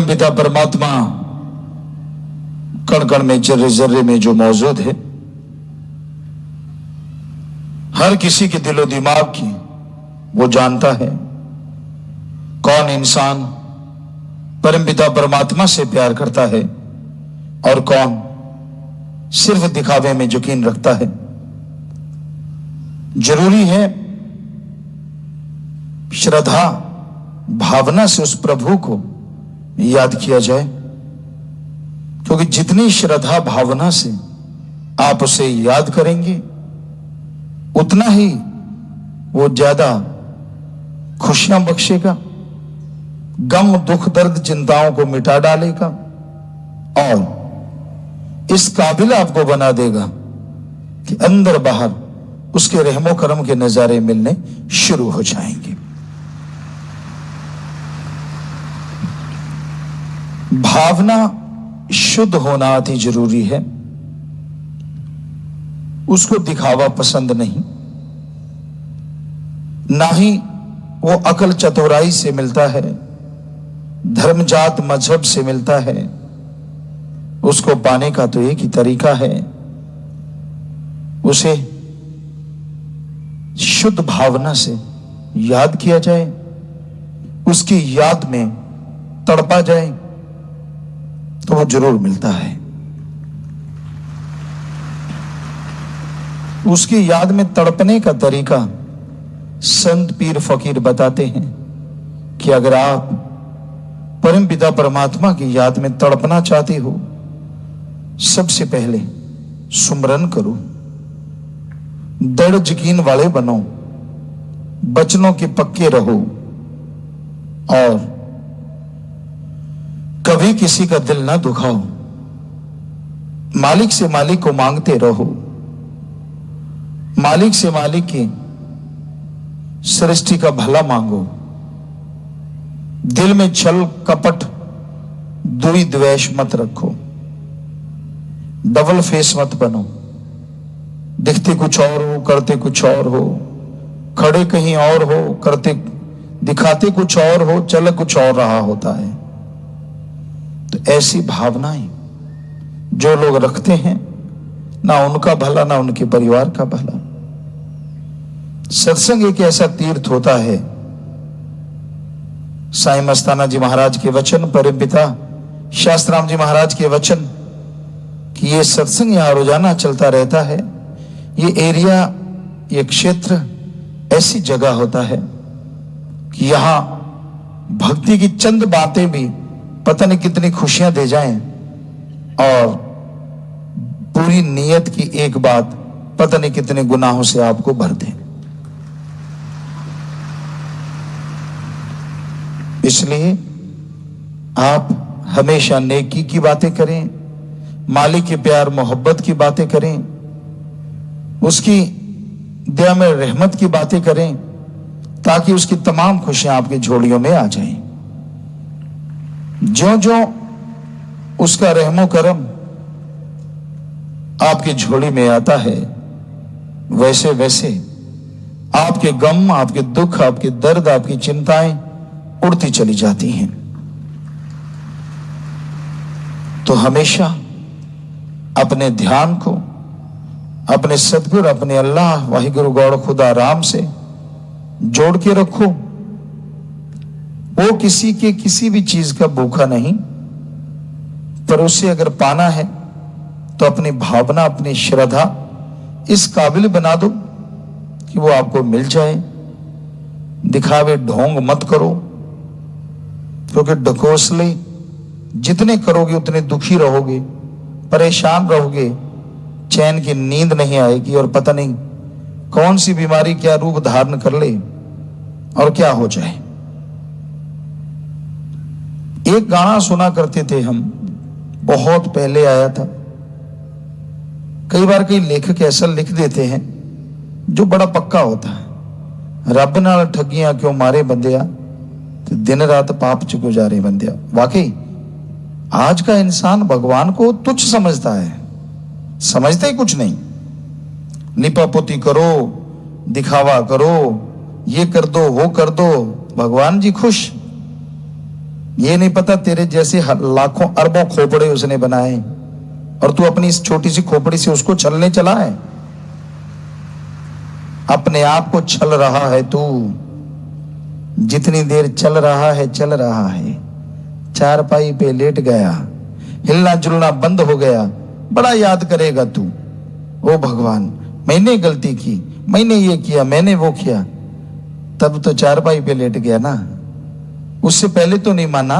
परमपिता परमात्मा कण कण में, जर्रे जर्रे में जो मौजूद है, हर किसी के दिलो दिमाग की वो जानता है। कौन इंसान परमपिता परमात्मा से प्यार करता है और कौन सिर्फ दिखावे में यकीन रखता है। जरूरी है श्रद्धा भावना से उस प्रभु को याद किया जाए, क्योंकि जितनी श्रद्धा भावना से आप उसे याद करेंगे उतना ही वो ज्यादा खुशियां बख्शेगा, गम दुख दर्द चिंताओं को मिटा डालेगा और इस काबिल आपको बना देगा कि अंदर बाहर उसके रहमो करम के नजारे मिलने शुरू हो जाएंगे। भावना शुद्ध होना अति जरूरी है। उसको दिखावा पसंद नहीं, ना ही वो अकल चतुराई से मिलता है, धर्म जात मजहब से मिलता है। उसको पाने का तो एक ही तरीका है, उसे शुद्ध भावना से याद किया जाए, उसकी याद में तड़पा जाए तो वो जरूर मिलता है। उसकी याद में तड़पने का तरीका संत पीर फकीर बताते हैं कि अगर आप परमपिता परमात्मा की याद में तड़पना चाहते हो, सबसे पहले सुमरन करो, दृढ़ यकीन वाले बनो, वचनों के पक्के रहो और कभी किसी का दिल ना दुखाओ। मालिक से मालिक को मांगते रहो, मालिक से मालिक की सृष्टि का भला मांगो। दिल में छल कपट दुई द्वेष मत रखो, डबल फेस मत बनो, दिखते कुछ और हो करते कुछ और हो, खड़े कहीं और हो करते दिखाते कुछ और हो, चल कुछ और रहा होता है। तो ऐसी भावनाएं जो लोग रखते हैं, ना उनका भला ना उनके परिवार का भला। सत्संग एक ऐसा तीर्थ होता है, साईं मस्ताना जी महाराज के वचन, परमपिता शास्त्राम जी महाराज के वचन कि ये सत्संग यहां रोजाना चलता रहता है। ये एरिया, ये क्षेत्र ऐसी जगह होता है कि यहां भक्ति की चंद बातें भी पता नहीं कितनी खुशियां दे जाएं और पूरी नियत की एक बात पता नहीं कितने गुनाहों से आपको भर दें। इसलिए आप हमेशा नेकी की बातें करें, मालिक के प्यार मोहब्बत की बातें करें, उसकी दया में रहमत की बातें करें, ताकि उसकी तमाम खुशियां आपकी झोलियों में आ जाएं। ज्यों ज्यों उसका रहमो करम आपकी झोली में आता है, वैसे वैसे आपके गम, आपके दुख, आपके दर्द, आपकी चिंताएं उड़ती चली जाती हैं। तो हमेशा अपने ध्यान को अपने सतगुरु, अपने अल्लाह वाहिगुरु गौड़ खुदा राम से जोड़ के रखो। वो किसी के किसी भी चीज का भूखा नहीं, पर उसे अगर पाना है तो अपनी भावना, अपनी श्रद्धा इस काबिल बना दो कि वो आपको मिल जाए। दिखावे ढोंग मत करो, क्योंकि ढकोसले जितने करोगे उतने दुखी रहोगे, परेशान रहोगे, चैन की नींद नहीं आएगी और पता नहीं कौन सी बीमारी क्या रूप धारण कर ले और क्या हो जाए। एक गाना सुना करते थे हम, बहुत पहले आया था। कई बार कई लेखक ऐसा लिख देते हैं जो बड़ा पक्का होता है, रब नाल ठगियां क्यों मारे बंदिया, तो दिन रात पाप च गुजारे बंदिया। वाकई आज का इंसान भगवान को तुच्छ समझता है, समझता ही कुछ नहीं। लिपापोती करो, दिखावा करो, ये कर दो वो कर दो, भगवान जी खुश। ये नहीं पता तेरे जैसे लाखों अरबों खोपड़े उसने बनाए और तू अपनी इस छोटी सी खोपड़ी से उसको छलने चला है। अपने आप को छल रहा है तू। जितनी देर चल रहा है चल रहा है, चारपाई पे लेट गया, हिलना जुलना बंद हो गया, बड़ा याद करेगा तू। ओ भगवान, मैंने गलती की, मैंने ये किया, मैंने वो किया। तब तो चारपाई पे लेट गया ना, उससे पहले तो नहीं माना।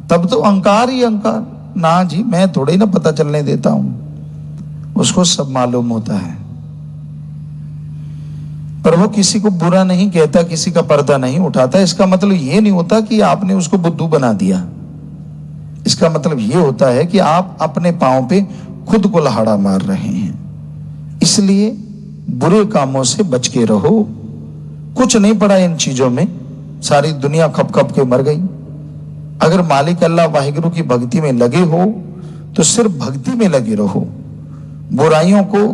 तब तो अहंकार ही अहंकार। ना जी, मैं थोड़े ही ना पता चलने देता हूं, उसको सब मालूम होता है। पर वो किसी को बुरा नहीं कहता, किसी का पर्दा नहीं उठाता। इसका मतलब ये नहीं होता कि आपने उसको बुद्धू बना दिया। इसका मतलब ये होता है कि आप अपने पांव पे खुद को लहाड़ा मार रहे हैं। इसलिए बुरे कामों से बच के रहो। कुछ नहीं पड़ा इन चीजों में, सारी दुनिया खप खप के मर गई। अगर मालिक अल्लाह वाहिगुरु की भक्ति में लगे हो तो सिर्फ भक्ति में लगे रहो। बुराइयों को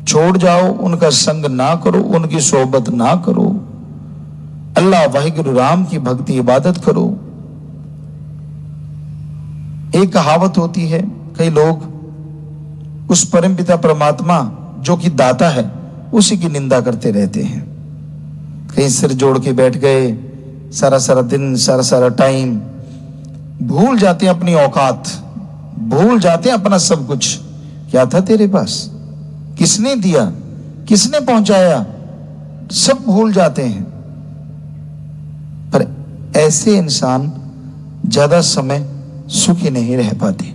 छोड़ जाओ, उनका संग ना करो, उनकी सोहबत ना करो। अल्लाह वाहिगुरु राम की भक्ति इबादत करो। एक कहावत होती है, कई लोग उस परमपिता परमात्मा जो कि दाता है उसी की निंदा करते रहते हैं। कहीं सिर जोड़ के बैठ गए, सारा सारा दिन, सारा सारा टाइम, भूल जाते हैं अपनी औकात, भूल जाते हैं अपना सब कुछ। क्या था तेरे पास, किसने दिया, किसने पहुंचाया, सब भूल जाते हैं। पर ऐसे इंसान ज्यादा समय सुखी नहीं रह पाते,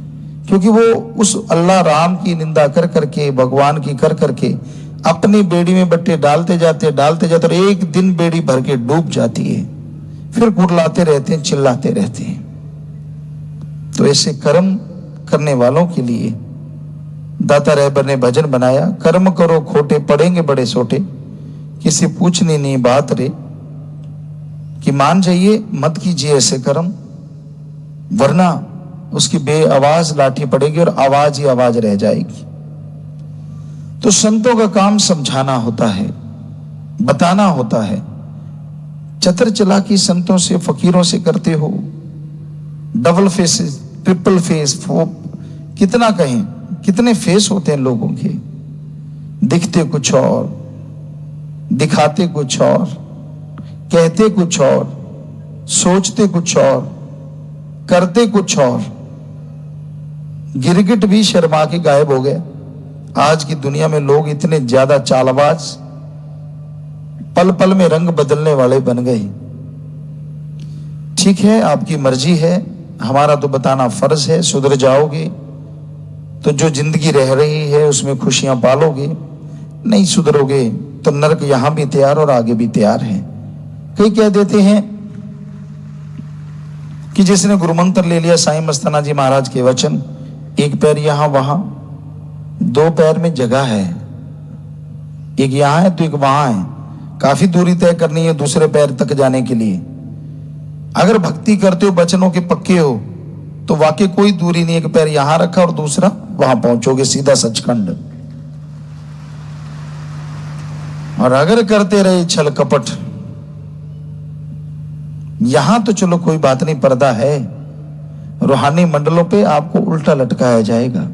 क्योंकि वो उस अल्लाह राम की निंदा कर करके, भगवान की कर करके अपनी बेड़ी में बट्टे डालते जाते और एक दिन बेड़ी भर के डूब जाती है। फिर कुटलाते रहते हैं, चिल्लाते रहते हैं। तो ऐसे कर्म करने वालों के लिए दाता रहबर ने भजन बनाया, कर्म करो खोटे पड़ेंगे बड़े सोटे, किसी पूछनी नहीं बात रे, कि मान जाइए मत कीजिए ऐसे कर्म, वरना उसकी बेआवाज लाठी पड़ेगी और आवाज ही आवाज रह जाएगी। तो संतों का काम समझाना होता है, बताना होता है। चतर चालाकी संतों से, फकीरों से करते हो, डबल फेस, ट्रिपल फेस, कितना कहें, कितने फेस होते हैं लोगों के। दिखते कुछ और, दिखाते कुछ और, कहते कुछ और, सोचते कुछ और, करते कुछ और। गिरगिट भी शर्मा के गायब हो गया। आज की दुनिया में लोग इतने ज्यादा चालबाज, पल पल में रंग बदलने वाले बन गए। ठीक है, आपकी मर्जी है, हमारा तो बताना फर्ज है। सुधर जाओगे तो जो जिंदगी रह रही है उसमें खुशियां पालोगे, नहीं सुधरोगे तो नरक यहां भी तैयार और आगे भी तैयार है। कई कह देते हैं कि जिसने गुरुमंत्र ले लिया साईं मस्ताना जी महाराज के वचन, एक पैर यहां वहां, दो पैर में जगह है, एक यहां है तो एक वहां है, काफी दूरी तय करनी है दूसरे पैर तक जाने के लिए। अगर भक्ति करते हो, वचनों के पक्के हो, तो वाकई कोई दूरी नहीं, एक पैर यहां रखा और दूसरा वहां पहुंचोगे सीधा सचखंड। और अगर करते रहे छल कपट, यहां तो चलो कोई बात नहीं, पर्दा है, रूहानी मंडलों पे आपको उल्टा लटकाया जाएगा।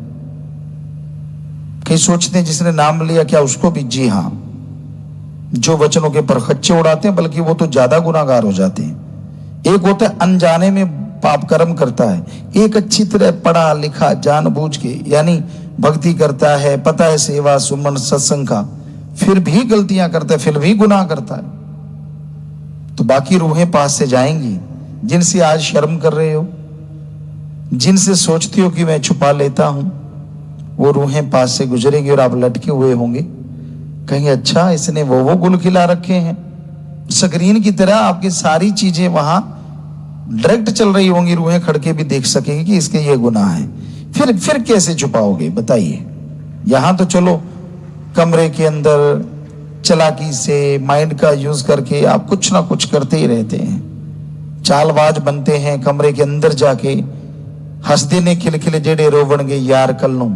कई सोचते हैं जिसने नाम लिया क्या उसको भी, जी हां, जो वचनों के परखच्चे उड़ाते हैं बल्कि वो तो ज्यादा गुनाहगार हो जाते हैं। एक होता है अनजाने में पाप कर्म करता है, एक अच्छी तरह पढ़ा लिखा जानबूझ के यानी भक्ति करता है, पता है सेवा सुमन सत्संग का, फिर भी गलतियां करता है, फिर भी गुनाह करता है। तो बाकी रूहें पास से जाएंगी, जिनसे आज शर्म कर रहे हो, जिनसे सोचती हो कि मैं छुपा लेता हूं, वो रूहें पास से गुजरेगी और आप लटके हुए होंगे। कहीं अच्छा इसने वो गुल खिला रखे हैं, स्क्रीन की तरह आपकी सारी चीजें वहां डायरेक्ट चल रही होंगी, रूहें खड़के भी देख सकेंगी कि इसके ये गुनाह है। फिर कैसे छुपाओगे बताइए। यहां तो चलो कमरे के अंदर चालाकी से माइंड का यूज करके आप कुछ ना कुछ करते ही रहते हैं, चालबाज बनते हैं। कमरे के अंदर जाके हंसदे ने खिलखिले जेड़े रोवण गए यार कल नू,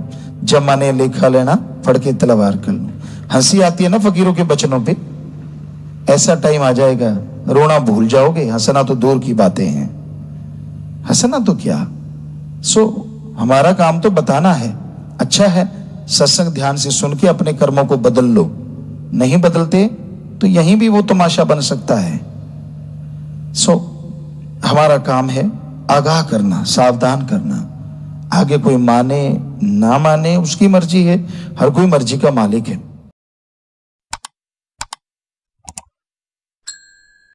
जमाने लेखा लेना फड़ के तलवार कल नू। हंसी आती है ना फकीरों के बचनों पे। ऐसा टाइम आ जाएगा रोना भूल जाओगे, हंसना तो दूर की बातें हैं। हंसना तो क्या, हमारा काम तो बताना है। अच्छा है, सत्संग ध्यान से सुन के अपने कर्मों को बदल लो। नहीं बदलते तो यहीं भी वो तमाशा बन सकता है। हमारा काम है आगाह करना, सावधान करना। आगे कोई माने ना माने उसकी मर्जी है, हर कोई मर्जी का मालिक है।